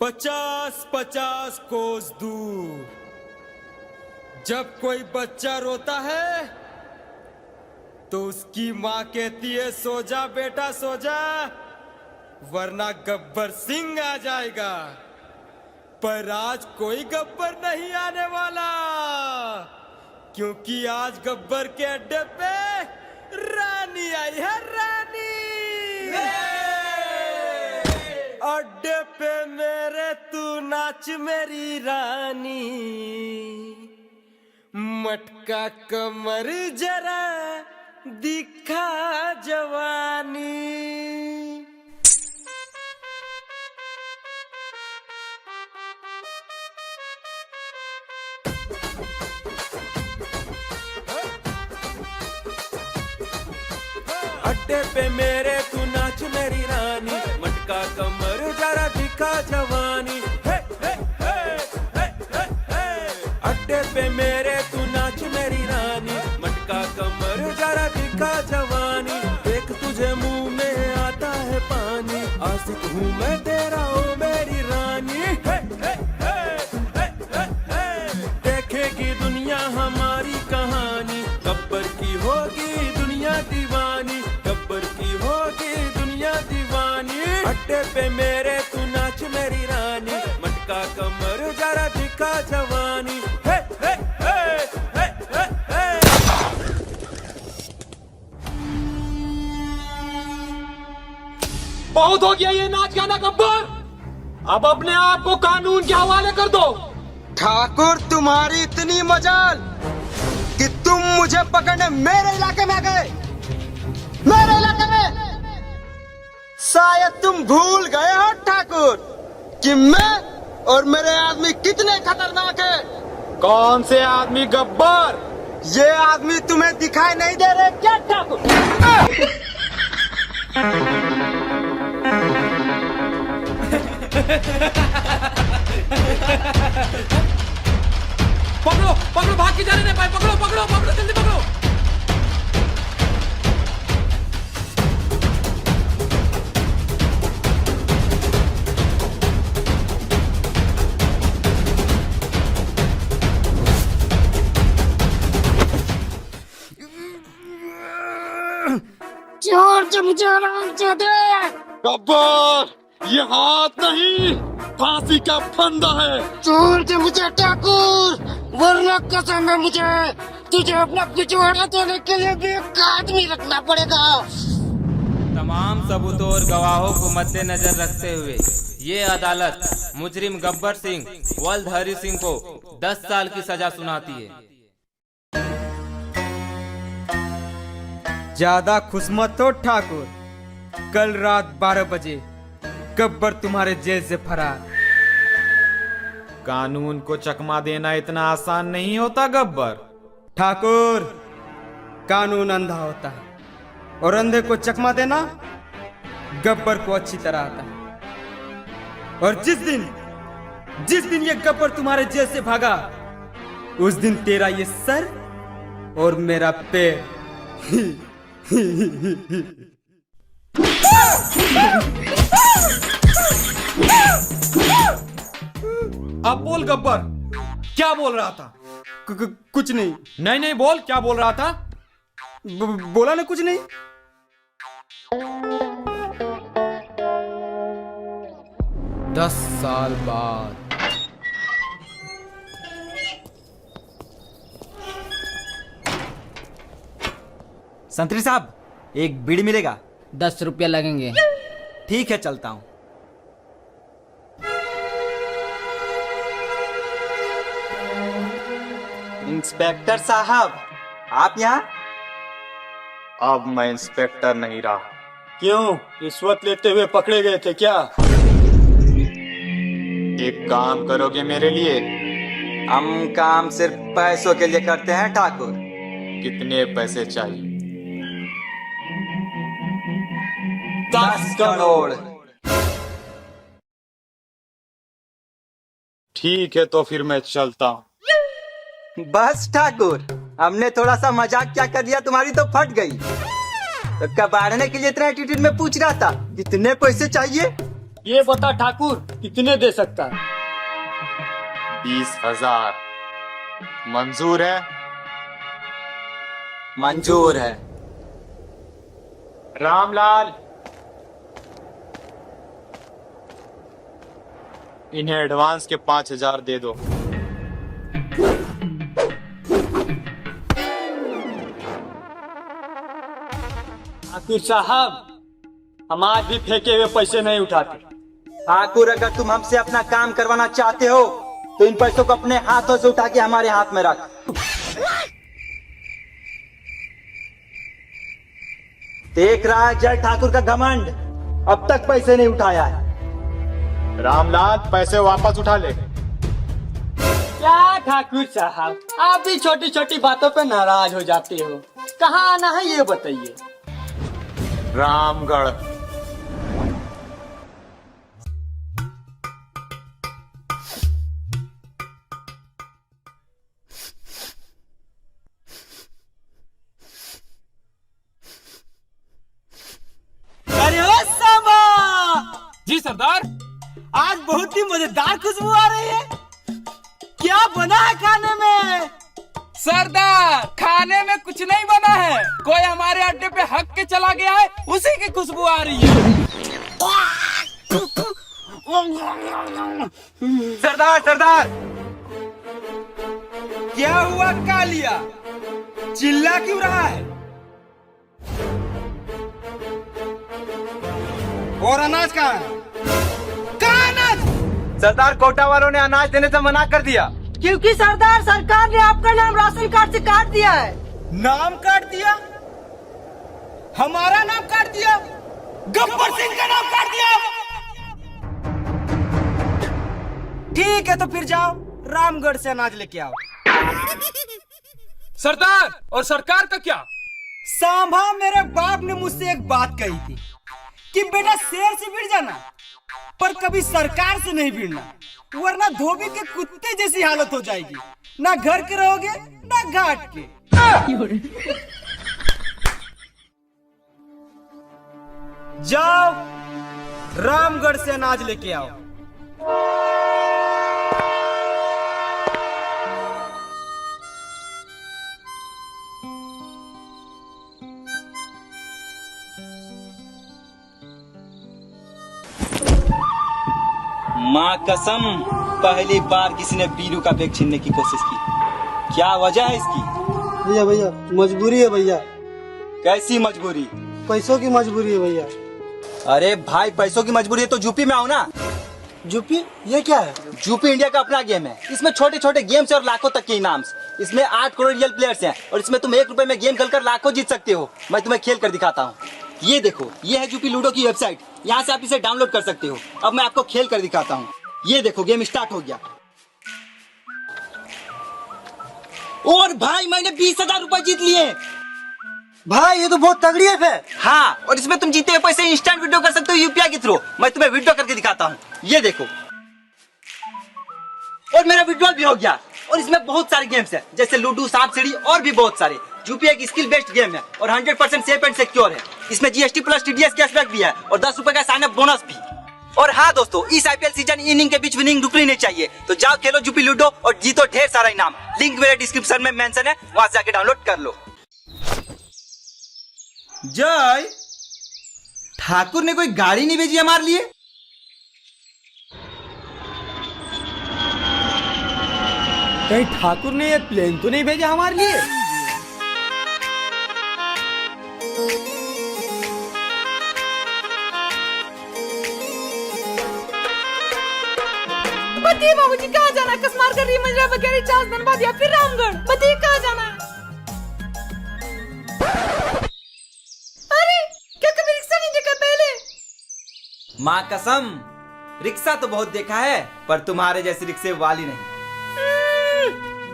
50-50 कोस दूर जब कोई बच्चा रोता है तो उसकी माँ कहती है सो जा बेटा सो जा, वरना गब्बर सिंह आ जाएगा। पर आज कोई गब्बर नहीं आने वाला, क्योंकि आज गब्बर के अड्डे पे रानी आई है, रानी। अड्डे पे मेरे तू नाच मेरी रानी, मटका कमर जरा दिखा जवानी। अड्डे पे मेरे तू नाच मेरी रानी, मटका कमर जरा दिखा जवानी। हे हे हे हे हे हे। अड्डे पे मेरे तू नाच मेरी रानी, मटका कमर जरा दिखा जवानी। देख तुझे मुंह में आता है पानी, आशिक हूँ मैं तेरा ओ मेरी रानी। हे हे हे हे हे हे। देखेगी दुनिया हमारी कहानी, गब्बर की होगी दुनिया दीवानी, गब्बर की होगी दुनिया दीवानी। अड्डे पे मेरे तू नाच मेरी रानी, मटका कमर जरा दिखा जवानी। हे हे हे हे हे हे। बहुत हो गया ये नाच गाना गब्बर, अब अपने आप को कानून के हवाले कर दो। ठाकुर तुम्हारी इतनी मजाल कि तुम मुझे पकड़ने मेरे इलाके में आ गए, मेरे इलाके में। शायद तुम भूल गए हो ठाकुर कि मैं और मेरे आदमी कितने खतरनाक हैं। कौन से आदमी गब्बर? ये आदमी तुम्हें दिखाई नहीं दे रहे क्या ठाकुर? पकड़ो पकड़ो, भाग के जाने नहीं पाए, पकड़ो पकड़ो पकड़ो, जल्दी पकड़ो। चोर से मुझे आराम से दे। गब्बर, ये हाथ नहीं, फांसी का फंदा है। चोर से मुझे ठाकुर, वरना कसम है मुझे तुझे अपना पिछवाड़ा देने के लिए भी एक आदमी रखना पड़ेगा। तमाम सबूतों और गवाहों को मद्देनजर रखते हुए ये अदालत मुजरिम गब्बर सिंह वल्द हरी सिंह को 10 साल की सजा सुनाती है। ज्यादा खुश मत हो ठाकुर, कल रात 12 बजे गब्बर तुम्हारे जेल से फरार। कानून को चकमा देना इतना आसान नहीं होता गब्बर। ठाकुर, कानून अंधा होता है और अंधे को चकमा देना गब्बर को अच्छी तरह आता है। और जिस दिन ये गब्बर तुम्हारे जेल से भागा, उस दिन तेरा ये सर और मेरा पैर अब बोल गब्बर, क्या बोल रहा था? कुछ नहीं। नहीं नहीं बोल, क्या बोल रहा था? बोला ना कुछ नहीं। 10 साल बाद संतरी साहब, एक बीड़ी मिलेगा? 10 रुपया लगेंगे। ठीक है, चलता हूं। इंस्पेक्टर साहब, आप यहाँ? अब मैं इंस्पेक्टर नहीं रहा। क्यों, रिश्वत लेते हुए पकड़े गए थे क्या? एक काम करोगे मेरे लिए? हम काम सिर्फ पैसों के लिए करते हैं ठाकुर। कितने पैसे चाहिए? 10 करोड़। ठीक है, तो फिर मैं चलता हूँ। बस ठाकुर, हमने थोड़ा सा मजाक क्या कर दिया, तुम्हारी तो फट गई। तो कबाड़ने के लिए इतना एटीट्यूड में पूछ रहा था, कितने पैसे चाहिए? ये बता ठाकुर कितने दे सकता है? 20,000 मंजूर है? मंजूर है। रामलाल, इन्हें एडवांस के 5,000 दे दो। ठाकुर साहब, हम आज भी फेंके हुए पैसे नहीं उठाते। ठाकुर, अगर तुम हमसे अपना काम करवाना चाहते हो तो इन पैसों को अपने हाथों से उठा के हमारे हाथ में रख। देख रहा है जय ठाकुर का घमंड, अब तक पैसे नहीं उठाया है। रामलाल, पैसे वापस उठा ले। क्या ठाकुर साहब, आप भी छोटी छोटी बातों पे नाराज हो जाते हो। कहाँ आना है ये बताइए। रामगढ़। अरे ओ सांबा, जी सरदार। आज बहुत ही मजेदार खुशबू आ रही है। क्या बना है खाने में? सरदार, खाने में कुछ नहीं बना है। कोई हमारे अड्डे पे हक के चला गया है, उसी की खुशबू आ रही है। सरदार सरदार, क्या हुआ कालिया? चिल्ला क्यों रहा है? और अनाज कहाँ है? कहाँ अनाज? सरदार, कोटा वालों ने अनाज देने से मना कर दिया। क्योंकि सरदार, सरकार ने आपका नाम राशन कार्ड से काट दिया है। नाम काट दिया? हमारा नाम काट दिया? गब्बर सिंह का नाम काट दिया? ठीक है, तो फिर जाओ रामगढ़ से अनाज लेके आओ। सरदार, और सरकार का क्या? सांभा, मेरे बाप ने मुझसे एक बात कही थी कि बेटा शेर से भिड़ जाना, पर कभी सरकार से नहीं भिड़ना, वरना धोबी के कुत्ते जैसी हालत हो जाएगी। ना घर के रहोगे ना घाट के। जाओ रामगढ़ से अनाज लेके आओ। माँ कसम, पहली बार किसी ने बीरू का बैग छीनने की कोशिश की। क्या वजह है इसकी? भैया भैया, मजबूरी है भैया। कैसी मजबूरी? पैसों की मजबूरी है भैया। अरे भाई, पैसों की मजबूरी है तो यूपी में आओ ना। यूपी? ये क्या है? यूपी इंडिया का अपना गेम है। इसमें छोटे छोटे गेम्स और लाखों तक के इनाम्स। इसमें 8 करोड़ रियल प्लेयर्स हैं और इसमें तुम 1 रुपए में गेम खेलकर लाखों जीत सकते हो। मैं तुम्हें खेल कर दिखाता हूँ। ये देखो, ये है यूपी लूडो की वेबसाइट। यहाँ से आप इसे डाउनलोड कर सकते हो। अब मैं आपको खेल कर दिखाता हूँ। ये देखो, गेम स्टार्ट हो गया। और भाई, मैंने 20,000 रुपए जीत लिए। भाई, ये तो बहुत तगड़ी है फिर। हाँ, और इसमें तुम जीते हुए पैसे इंस्टेंट विड्रॉ कर सकते हो यूपीआई के थ्रू। मैं तुम्हें विड्रॉ करके दिखाता हूँ। ये देखो, और मेरा विड्रॉल भी हो गया। और इसमें बहुत सारे गेम्स हैं, जैसे लूडो, सांप सीढ़ी और भी बहुत सारे। यूपीआई की स्किल बेस्ड गेम है और 100% सेफ एंड सिक्योर है। इसमें जीएसटी प्लस टीडीएस कैशबैक भी है और 10 रुपए का साइन अप बोनस भी। और हाँ दोस्तों, इस आईपीएल सीजन इनिंग के बीच विनिंग रुकनी नहीं चाहिए। तो जाओ खेलो यूपी लूडो और जीतो ढेर सारा इनाम। लिंक मेरे डिस्क्रिप्शन में मेंशन है, वहां से जाके डाउनलोड कर लो। जय ठाकुर ने कोई गाड़ी नहीं भेजी हमारे लिए? कहीं ठाकुर ने ये प्लेन तो नहीं भेजा हमारे लिए? बताइए बाबूजी, कहाँ जाना है? कसमार कर रही मंजरा बगैर चार्ज धनबाद या फिर रामगढ़? बताइए कहाँ जाना है? अरे, क्या कभी रिक्शा नहीं देखा पहले? माँ कसम, रिक्शा तो बहुत देखा है, पर तुम्हारे जैसी रिक्शे वाली नहीं।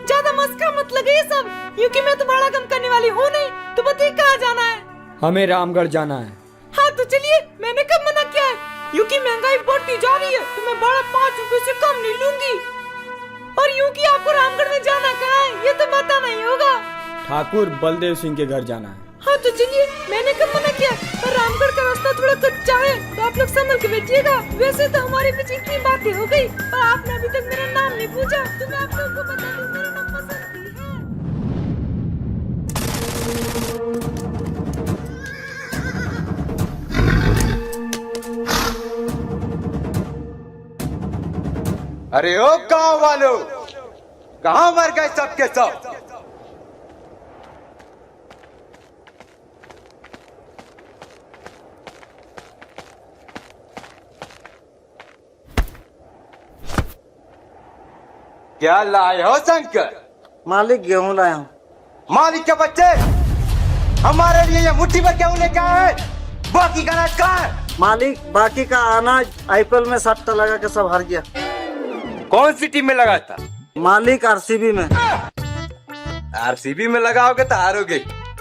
ज्यादा मस्का मत लगे ये सब, क्योंकि मैं तुम्हारा गम करने वाली हूँ नहीं। तो बताइए कहाँ जाना है? हमें रामगढ़ जाना है। हाँ तो चलिए, मैंने कब मना किया है? क्योंकि महंगाई बढ़ती जा रही है तो मैं भाड़ा 5 रुपए से कम नहीं लूंगी। और यूं कि आपको रामगढ़ में जाना कहाँ है ये तो पता नहीं होगा। ठाकुर बलदेव सिंह के घर जाना है। हाँ तो चलिए, मैंने कब मना किया? पर रामगढ़ का रास्ता थोड़ा कच्चा है तो आप लोग संभल के बैठिएगा। वैसे तो हमारे बीच इतनी बातें हो गई, पर आपने अभी तक मेरा नाम नहीं पूछा, तो मैं आप लोगों को बता दूं मेरा नाम बसंती है। अरे ओ गांव वालों, कहां मर गए सब के सब? क्या लाए हो शंकर? मालिक गेहूं लाया हूँ। मालिक के बच्चे, हमारे लिए ये मुट्ठी भर गेहूं लेके आए, बाकी का अनाज कहाँ है? मालिक बाकी का अनाज आईपीएल में सट्टा लगा के सब हार गया। कौन सी टीम में लगा था? मालिक आरसीबी में। आरसीबी में लगाओगे तो हारोगे।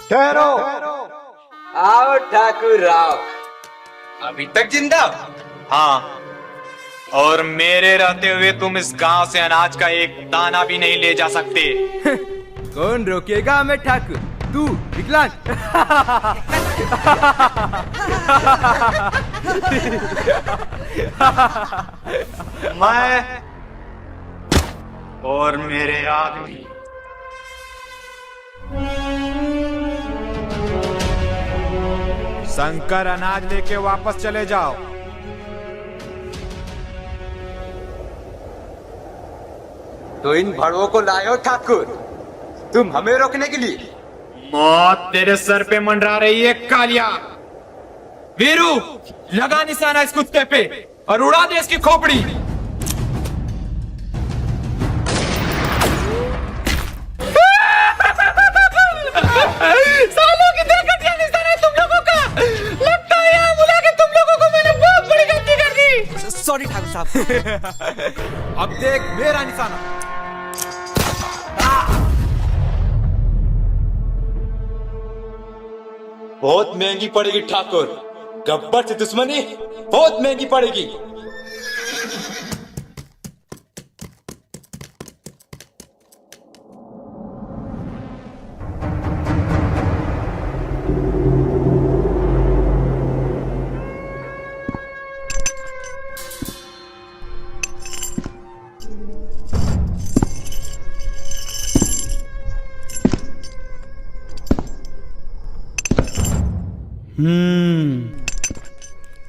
ठहरो, आओ ठाकुर आओ। अभी तक जिंदा? हाँ, और मेरे रहते हुए तुम इस गांव से अनाज का एक दाना भी नहीं ले जा सकते। कौन रोकेगा हमें ठाकुर? तू विकलांग। मैं और मेरे आदमी। शंकर, अनाज लेके वापस चले जाओ। तो इन भड़वों को लाए हो ठाकुर, तुम हमें रोकने के लिए? मौत तेरे सर पे मंडरा रही है कालिया। वीरू, लगा निशाना इस कुत्ते पे और उड़ा दे इसकी खोपड़ी। सालों की घटिया निशाना है तुम लोगों का। लगता है यहाँ बुला के तुम लोगों को मैंने बहुत बड़ी गलती कर दी। सॉरी ठाकुर साहब। अब देख मेरा निशाना। बहुत महंगी पड़ेगी ठाकुर, गब्बर से दुश्मनी बहुत महंगी पड़ेगी।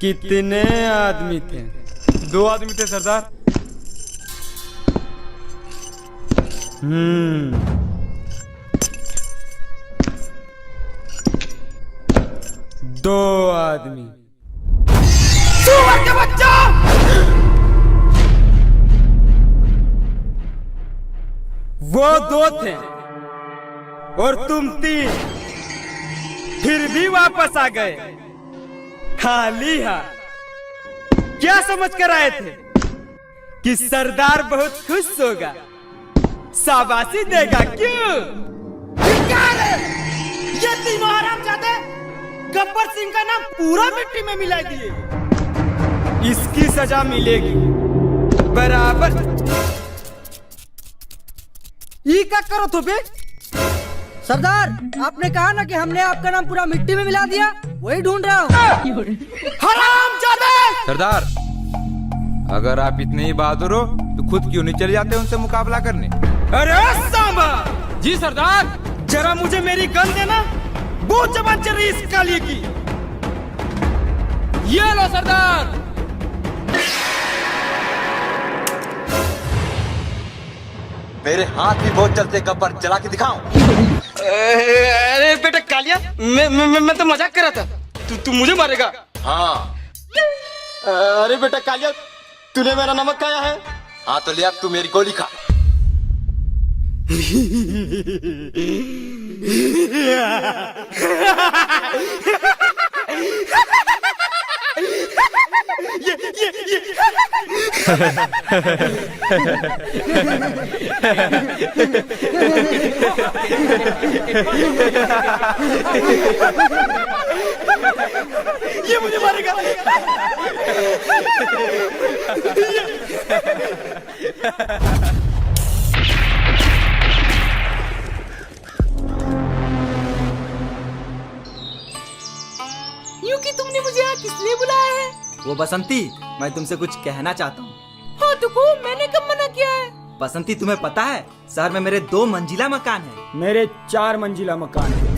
कितने आदमी थे? 2 आदमी थे सरदार। दो आदमी। सुअर के बच्चा! वो 2 थे और तुम 3, फिर भी वापस आ गए खाली हाथ। क्या समझ कर आए थे कि सरदार बहुत खुश होगा, शाबाशी देगा? क्यों? ये तीनों हरामजादे गब्बर सिंह का नाम पूरा मिट्टी में मिला दिए। इसकी सजा मिलेगी बराबर। ये क्या करो तो बे? सरदार, आपने कहा ना कि हमने आपका नाम पूरा मिट्टी में मिला दिया, वही ढूंढ रहा हूँ। हरामजादे! सरदार, अगर आप इतने ही बहादुर हो तो खुद क्यों नहीं चले जाते उनसे मुकाबला करने? अरे सांबा! जी सरदार, जरा मुझे मेरी गन देना, बहुत जबान चल रही इस कालिए की। ये लो सरदार। मेरे हाथ भी बहुत चलते, गब्बर, चला के दिखाऊं? अरे बेटा कालिया, मैं तो मजाक कर रहा था। तू मुझे मारेगा? हाँ। अरे बेटा कालिया, तूने मेरा नमक खाया है? हाँ तो ले, अब तू मेरी गोली खा। ये मुझे मारेगा। यूं कि तुमने मुझे यहाँ किस लिए बुलाया है? वो बसंती मैं तुमसे कुछ कहना चाहता हूँ। हाँ तो को मैंने कब मना किया है? बसंती, तुम्हें पता है शहर में मेरे 2 मंजिला मकान है। मेरे 4 मंजिला मकान है।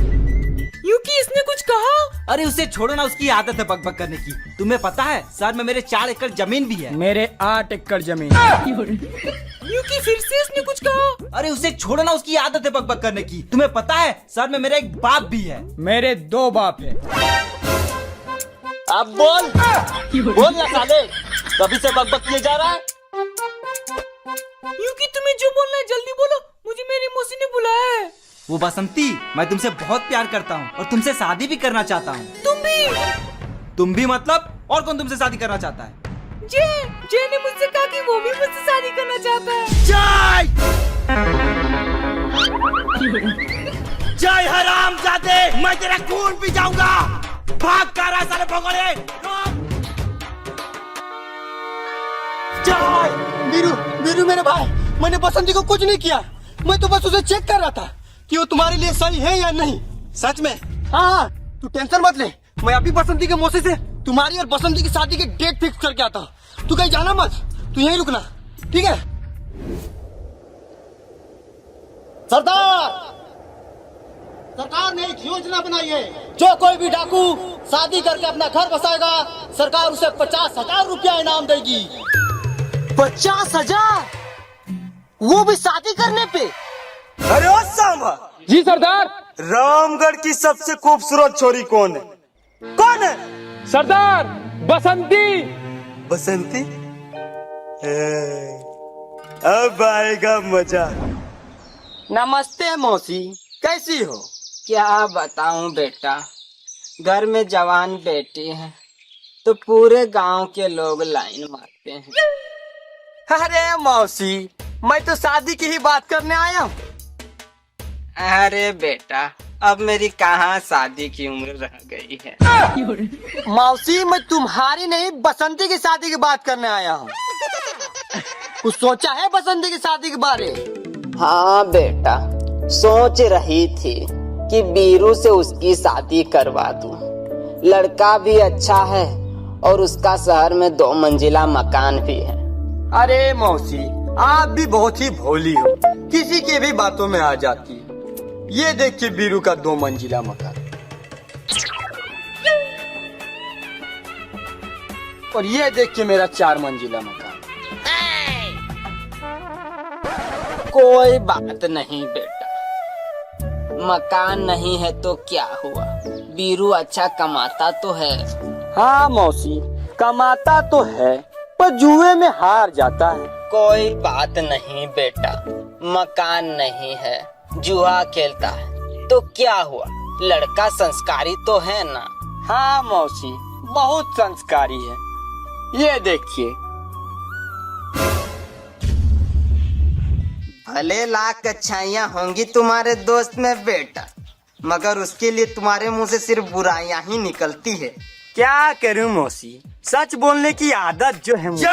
यूकी इसने कुछ कहा? अरे उसे छोड़ो ना, उसकी आदत है बकबक करने की। तुम्हें पता है शहर में मेरे 4 एकड़ जमीन भी है। मेरे 8 एकड़ जमीन। यूकी फिर से इसने कुछ कहा? अरे उसे छोड़ो ना, उसकी आदत है बकबक करने की। तुम्हें पता है शहर में मेरा एक बाप भी है। मेरे 2 बाप है। अब बोल ना साले, कभी से बकबक किए जा रहा है। यूकी तुम्हें जो बोलना है जल्दी बोलो, मुझे मेरी मौसी ने बुलाया है। वो बसंती, मैं तुमसे बहुत प्यार करता हूँ और तुमसे शादी भी करना चाहता हूँ। तुम भी मतलब? और कौन तुमसे शादी करना चाहता है? जे ने मुझसे कहा कि वो भी मुझसे शादी करना चाहता है। जय हरामजादे, मैं तेरा खून पी जाऊंगा। भाग कर रहा साले भगोड़े। वीरू मेरे भाई, मैंने बसंती को कुछ नहीं किया। मैं तो बस उसे चेक कर रहा था कि वो तुम्हारे लिए सही है या नहीं। सच में? हाँ, तू टेंशन मत ले। मैं अभी बसंती के मौसी से तुम्हारी और बसंती की शादी की डेट फिक्स करके आता हूँ। तू कहीं जाना मत, तू यहीं रुकना, ठीक है? सरकार ने एक योजना बनाई है, जो कोई भी डाकू शादी करके अपना घर बसाएगा, सरकार उसे 50,000 रुपया इनाम देगी। 50,000? वो भी शादी करने पे? अरे ओ सांबा जी सरदार। रामगढ़ की सबसे खूबसूरत छोरी कौन है? कौन है? सरदार बसंती। बसंती? अब आएगा मजा। नमस्ते मौसी, कैसी हो? क्या बताऊं बेटा, घर में जवान बेटी है तो पूरे गांव के लोग लाइन मारते हैं। अरे मौसी, मैं तो शादी की ही बात करने आया हूँ। अरे बेटा, अब मेरी कहाँ शादी की उम्र रह गई है। मौसी, मैं तुम्हारी नहीं बसंती की शादी की बात करने आया हूँ। कुछ सोचा है बसंती की शादी के बारे? हाँ बेटा, सोच रही थी कि बीरू से उसकी शादी करवा दूं। लड़का भी अच्छा है और उसका शहर में 2 मंजिला मकान भी है। अरे मौसी, आप भी बहुत ही भोली हो, किसी की भी बातों में आ जाती है। ये देखिए बीरू का 2 मंजिला मकान, और ये देखिए मेरा 4 मंजिला मकान। कोई बात नहीं बेटा, मकान नहीं है तो क्या हुआ, बीरू अच्छा कमाता तो है। हाँ मौसी, कमाता तो है पर जुए में हार जाता है। कोई बात नहीं बेटा, मकान नहीं है, जुआ खेलता है तो क्या हुआ, लड़का संस्कारी तो है ना। हाँ मौसी, बहुत संस्कारी है। ये देखिए। भले लाख अच्छाइयाँ होंगी तुम्हारे दोस्त में बेटा, मगर उसके लिए तुम्हारे मुंह से सिर्फ बुराइयां ही निकलती है। क्या करूं मौसी, सच बोलने की आदत जो है मुझे।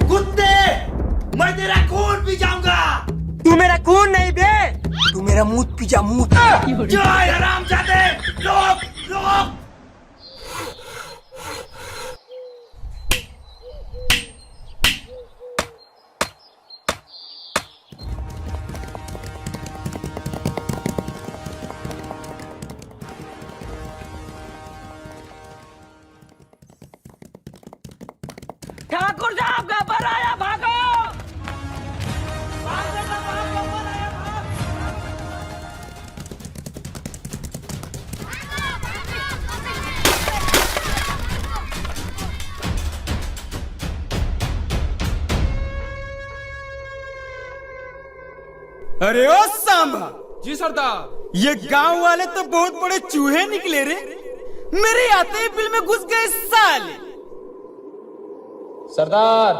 कुत्ते, मैं तेरा खून पी जाऊंगा। तू मेरा खून नहीं बे, तू मेरा मूत पी जा, मूत। जय हरामजादे, रोक रोक। ठाकुर साहब गब्बर आया, भागो। अरे ओ सांबा। जी सरदार। ये गांव वाले तो बहुत बड़े चूहे निकले रे, मेरे आते ही बिल में घुस गए साले। सरदार।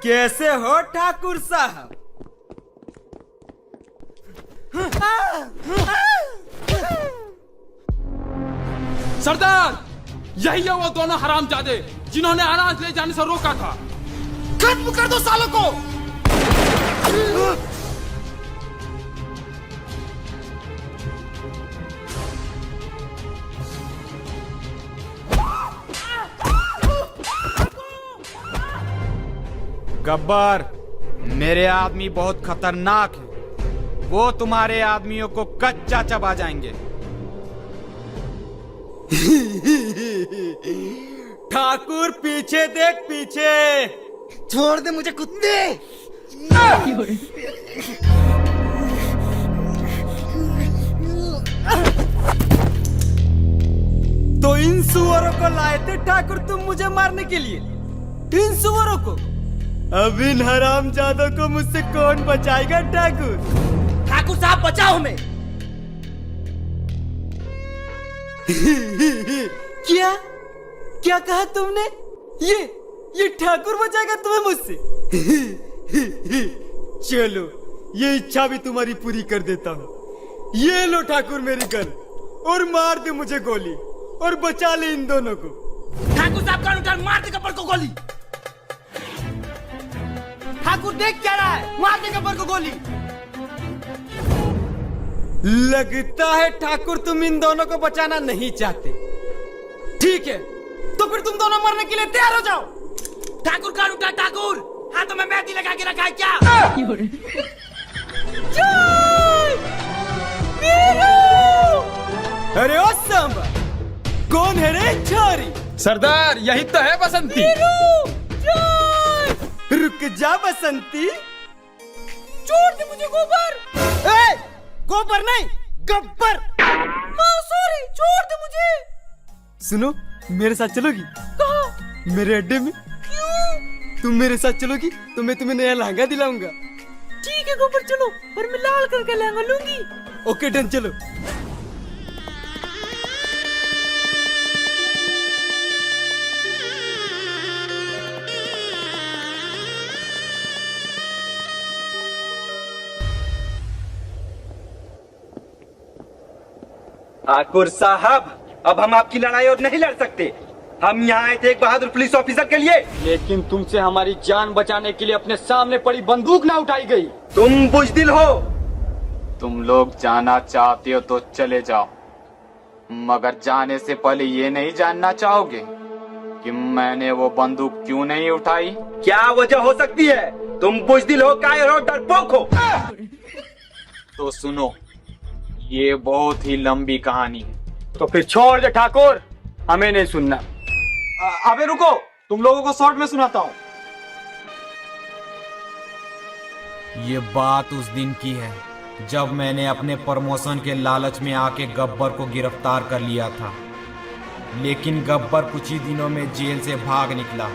कैसे हो ठाकुर साहब? सरदार, यही है वो दोनों हरामजादे जिन्होंने अनाज ले जाने से रोका था। खत्म कर दो सालों को। गब्बर, मेरे आदमी बहुत खतरनाक है। वो तुम्हारे आदमियों को कच्चा चबा जाएंगे। ठाकुर पीछे देख, पीछे। छोड़ दे मुझे कुत्ते। तो इन सुअरों को लाए थे ठाकुर तुम मुझे मारने के लिए? इन सुअरों को? अब इन हरामजादों को मुझसे कौन बचाएगा ठाकुर? ठाकुर साहब बचाओ हमें। क्या क्या कहा तुमने? ये ठाकुर बचाएगा तुम्हें मुझसे? चलो, ये इच्छा भी तुम्हारी पूरी कर देता हूँ। ये लो ठाकुर मेरी गन, और मार दे मुझे गोली, और बचा ले इन दोनों को। ठाकुर साहब का उठा, मार दे गब्बर को गोली। ठाकुर देख क्या रहा है, मार दे गब्बर को गोली। लगता है ठाकुर तुम इन दोनों को बचाना नहीं चाहते। ठीक है, तो फिर तुम दोनों मरने के लिए तैयार हो जाओ। ठाकुर का उठा, ठाकुर हाथों में मेहंदी लगा के रखा है क्या? अरे ओ सांबा, कौन है रे छोरी? सरदार, यही तो है बसंती। रुक जा बसंती। छोड़ दे मुझे गोबर। ए, गोबर नहीं, गब्बर। हाँ सॉरी, छोड़ दे मुझे। सुनो, मेरे साथ चलोगी? कहाँ? मेरे अड्डे में। क्यों? तुम मेरे साथ चलोगी तो मैं तुम्हें नया लहंगा दिलाऊंगा। ठीक है गोबर, चलो, पर मैं लाल करके लहंगा लूंगी। ओके डन, चलो। ठाकुर साहब, अब हम आपकी लड़ाई और नहीं लड़ सकते। हम यहाँ आए थे एक बहादुर पुलिस ऑफिसर के लिए। लेकिन तुमसे हमारी जान बचाने के लिए अपने सामने पड़ी बंदूक ना उठाई गई। तुम बुजदिल हो। तुम लोग जाना चाहते हो तो चले जाओ, मगर जाने से पहले ये नहीं जानना चाहोगे कि मैंने वो बंदूक क्यों नहीं उठाई? क्या वजह हो सकती है? तुम बुजदिल हो, कायर हो, डरपोक हो। तो सुनो, ये बहुत ही लंबी कहानी है। तो फिर छोड़ दे ठाकुर, हमें नहीं सुनना। अबे रुको, तुम लोगों को शॉर्ट में सुनाता हूँ। ये बात उस दिन की है जब मैंने अपने प्रमोशन के लालच में आके गब्बर को गिरफ्तार कर लिया था। लेकिन गब्बर कुछ ही दिनों में जेल से भाग निकला,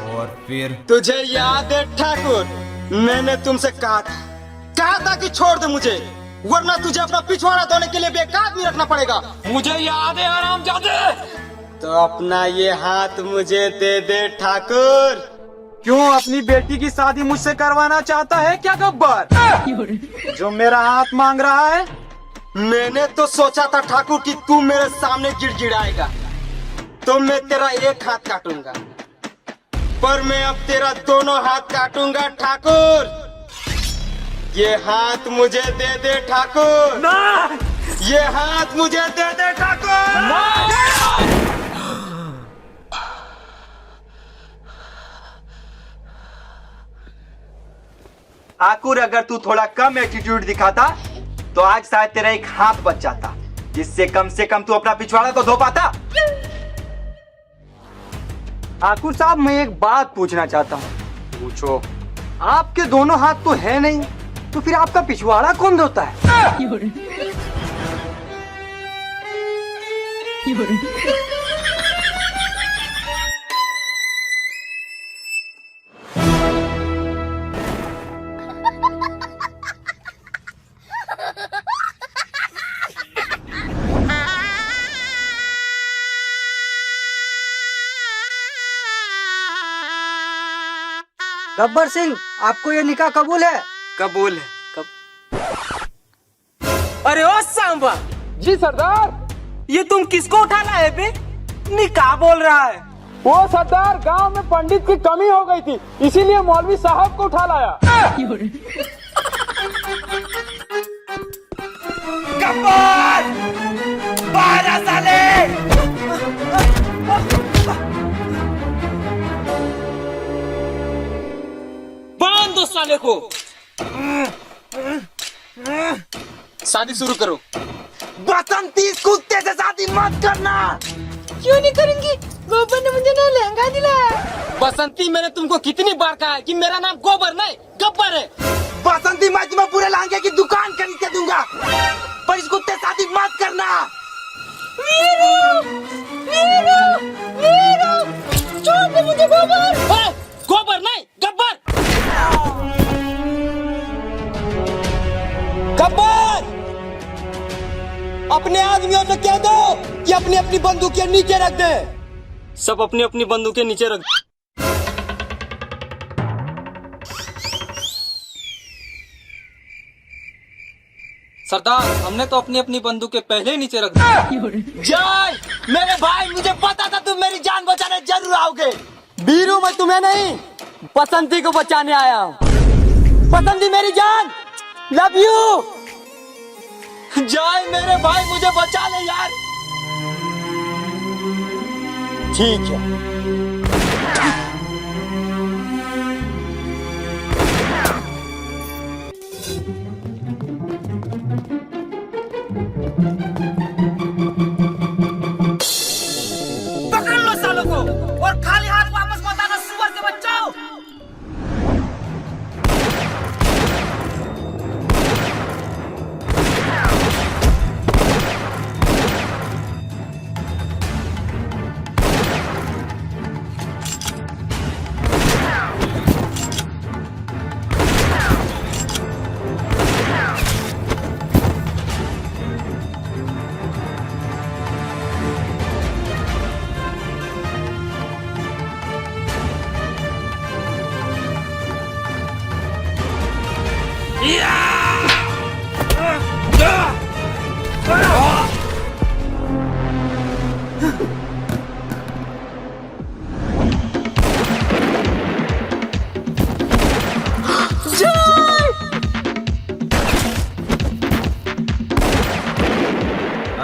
और फिर तुझे याद है ठाकुर, मैंने तुमसे कहा था कि छोड़ दे मुझे, वरना तुझे अपना पिछवाड़ा धोने के लिए बेकार भी रखना पड़ेगा। मुझे याद है हरामजादे। तो अपना ये हाथ मुझे दे दे ठाकुर। क्यों, अपनी बेटी की शादी मुझसे करवाना चाहता है क्या गब्बर, जो मेरा हाथ मांग रहा है? मैंने तो सोचा था ठाकुर कि तू मेरे सामने गिड़गिड़ाएगा तो मैं तेरा एक हाथ काटूंगा, पर मैं अब तेरा दोनों हाथ काटूंगा ठाकुर। ये हाथ मुझे दे दे ठाकुर। ना! ये हाथ मुझे दे दे ठाकुर। ठाकुर, अगर तू थोड़ा कम एटीट्यूड दिखाता तो आज शायद तेरा एक हाथ बच जाता, जिससे कम से कम तू अपना पिछवाड़ा तो धो पाता। ठाकुर साहब, मैं एक बात पूछना चाहता हूँ। पूछो। आपके दोनों हाथ तो है नहीं, तो फिर आपका पिछवाड़ा कौन धोता है? गब्बर सिंह, आपको ये निकाह कबूल है? कबूल है। अरे ओ सांबा। जी सरदार। ये तुम किसको उठा लाए बे? निकाह बोल रहा है। वो सरदार, गांव में पंडित की कमी हो गई थी, इसीलिए मौलवी साहब को उठा लाया। गब्बर बाहर आ साले। बांध दो साले को। शादी शुरू करो। बसंती इस कुत्ते से शादी मत करना। क्यों नहीं करेंगी? गोबर ने मुझे ना लहंगा दिलाया। बसंती, मैंने तुमको कितनी बार कहा है कि मेरा नाम गोबर नहीं गब्बर है। बसंती, मैं तुम्हें पूरे लहंगे की दुकान खरीद के दूंगा, पर इस कुत्ते से शादी मत करना। वीरू, वीरू, वीरू, छोड़ दे मुझे गोबर। गोबर नहीं गब्बर। गब्बर, अपने आदमियों से कह दो कि अपनी अपनी बंदूकें नीचे रख दे। सब अपनी अपनी बंदूकें नीचे रख। सरदार, हमने तो अपनी अपनी बंदूकें पहले ही नीचे रख दी। जय मेरे भाई, मुझे पता था तुम मेरी जान बचाने जरूर आओगे। वीरू, मैं तुम्हें नहीं बसंती को बचाने आया हूँ। बसंती मेरी जान, लव यू। जय मेरे भाई, मुझे बचा ले यार। ठीक है। पकड़ लो सालों को और खाली हाथ वापस मत आना, सुअर के बच्चों।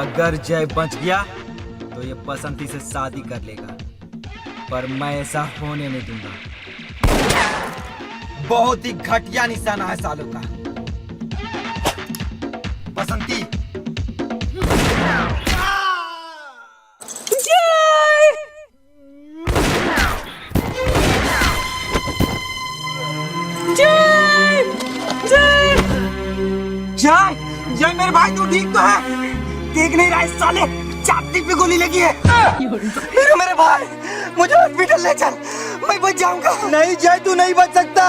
अगर जय बच गया तो ये बसंती से शादी कर लेगा, पर मैं ऐसा होने नहीं दूंगा। बहुत ही घटिया निशाना है सालों का। बसंती, जय जय मेरे भाई, तू ठीक तो है? देख नहीं रहा इस साले छाती पे गोली लगी है। मेरे भाई, मुझे हॉस्पिटल ले चल, मैं बच जाऊंगा। नहीं जय, तू नहीं बच सकता।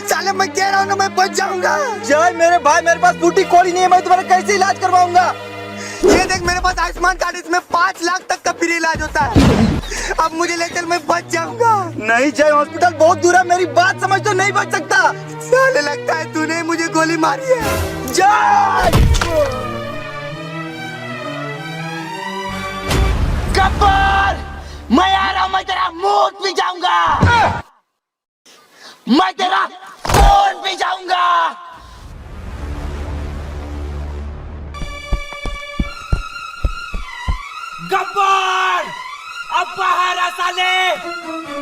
साले मैं कह रहा हूँ ना, मैं बच जाऊंगा। जय मेरे भाई, मेरे पास फूटी कौड़ी नहीं है, मैं तुम्हारा कैसे इलाज करवाऊंगा? ये देख, मेरे पास आयुष्मान कार्ड, इसमें 5 लाख तक का फ्री इलाज होता है। अब मुझे ले चल, मैं बच जाऊंगा। नहीं जय, हॉस्पिटल बहुत दूर है, मेरी बात समझ, तो नहीं बच सकता। साले लगता है तूने मुझे गोली मारी है। जय गब्बर, मैं आ रहा हूं, मैं तेरा मूड पी जाऊंगा, मैं तेरा खून पी जाऊंगा। गब्बर, अब बाहर आ साले।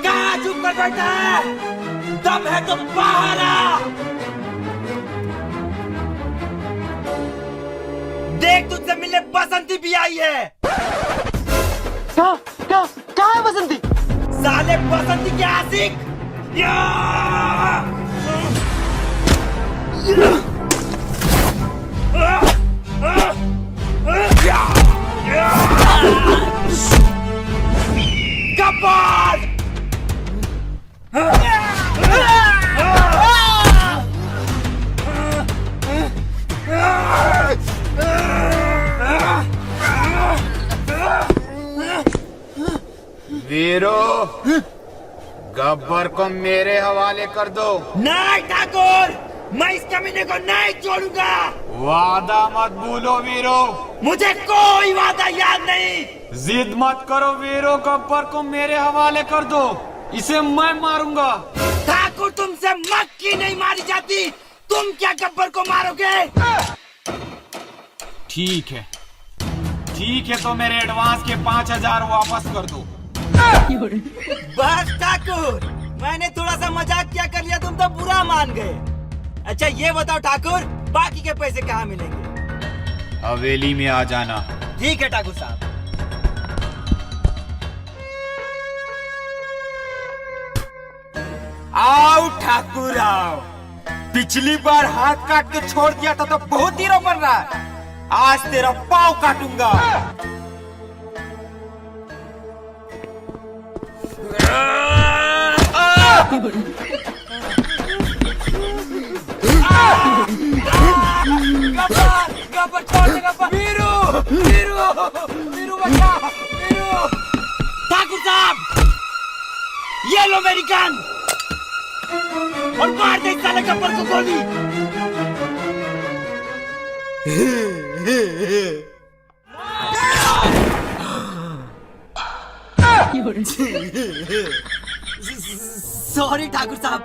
कहाँ चुप कर बैठा है? दम है तो बाहर आ। देख, तुझसे मिलने बसंती भी आई है। कहाँ है बसंती? साले बसंती के आशिक। गब्बर, वीरो, गब्बर को मेरे हवाले कर दो। नहीं ठाकुर, मैं इस कमीने को नहीं छोड़ूंगा। वादा मत भूलो वीरो। मुझे कोई वादा याद नहीं। जिद मत करो वीरो, गब्बर को मेरे हवाले कर दो, इसे मैं मारूंगा। ठाकुर, ठाकुर तुमसे मक्खी नहीं मारी जाती, तुम क्या गब्बर को मारोगे? ठीक है, तो मेरे एडवांस के 5,000 वापस कर दो। बस ठाकुर, मैंने थोड़ा सा मजाक क्या कर लिया, तुम तो बुरा मान गए। अच्छा ये बताओ ठाकुर, बाकी के पैसे कहाँ मिलेंगे? हवेली में आ जाना। ठीक है ठाकुर साहब। आओ ठाकुर आओ। पिछली बार हाथ काट के छोड़ दिया था तो बहुत हीरो बन रहा है, आज तेरा पाँव काटूंगा। गब्बर छोड़ दे गब्बर। वीरू वीरू वीरू बचा, वीरू। ठाकुर साहब ये लो मेरी गन और मार दे साले गब्बर को गोली। सॉरी ठाकुर साहब।